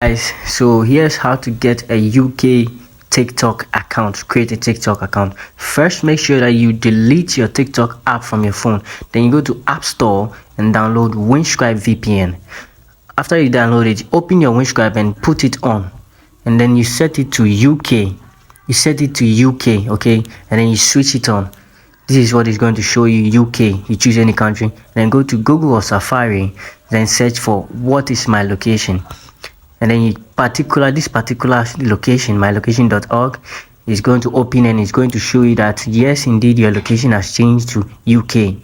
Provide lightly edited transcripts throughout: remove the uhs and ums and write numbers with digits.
Guys, so here's how to get a UK TikTok account. Create a TikTok account. First, make sure that you delete your TikTok app from your phone. Then you go to App Store and download Windscribe VPN. After you download it, open your Windscribe and put it on, and then you set it to UK. You set it to UK, okay, and then you switch it on. This is what is going to show you UK. You choose any country, then go to Google or Safari, then search for what is my location, and then this particular location, mylocation.org, is going to open and it's going to show you that yes, indeed, your location has changed to UK.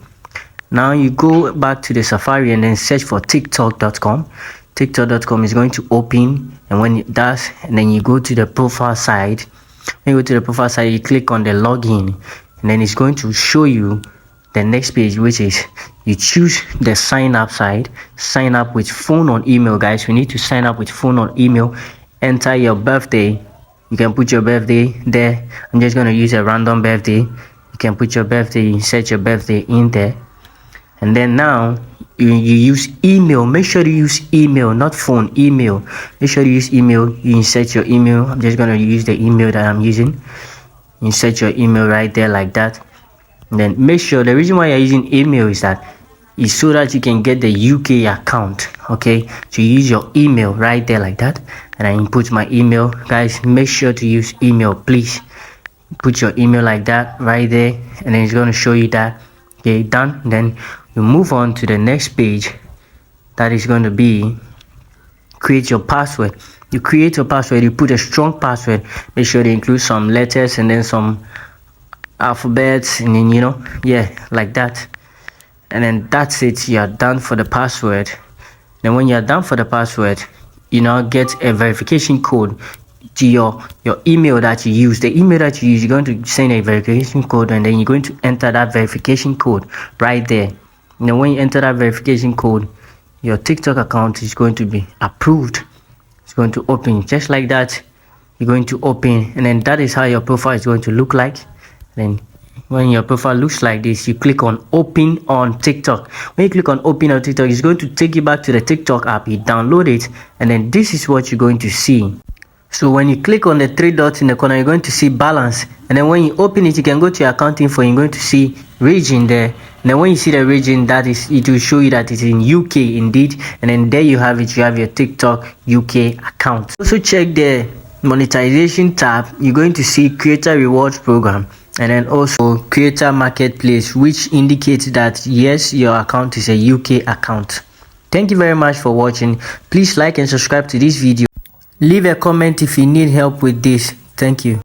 Now you go back to the Safari and then search for TikTok.com. TikTok.com is going to open, and when it does, and then you go to the profile side. When you go to the profile side, you click on the login, and then it's going to show you the next page, which is you choose the sign up side. Sign up with phone or email. Guys, we need to sign up with phone or email. Enter your birthday. You can put your birthday there. I'm just going to use a random birthday. You can put your birthday, set your birthday in there, and then now you use email. Make sure you use email, not phone. Email. Make sure you use email. You insert your email. I'm just going to use the email that I'm using. Insert your email right there like that. And then make sure, the reason why you're using email is so that you can get the UK account. Okay, so you use your email right there like that, and I input my email. Guys, make sure to use email, please. Put your email like that right there, and then it's going to show you that. Okay, done. Then you move on to the next page. That is going to be create your password. You create your password. You put a strong password. Make sure to include some letters and then some alphabets, and then like that. And then that's it. You are done for the password. Then when you are done for the password, you now get a verification code to your email that you use. The email that you use, you're going to send a verification code, and then you're going to enter that verification code right there. And then when you enter that verification code, your TikTok account is going to be approved. It's going to open just like that. You're going to open, and then that is how your profile is going to look like. Then when your profile looks like this, you click on open on TikTok. When you click on open on TikTok, it's going to take you back to the TikTok app. You download it, and then this is what you're going to see. So when you click on the three dots in the corner, you're going to see balance, and then when you open it, you can go to your account info. You're going to see region there, and then when you see the region, that is, it will show you that it's in UK indeed, and then there you have it. You have your TikTok UK account. Also check the monetization tab. You're going to see creator rewards program, and then also creator marketplace, which indicates that yes, your account is a UK account. Thank you very much for watching. Please like and subscribe to this video. Leave a comment if you need help with this. Thank you.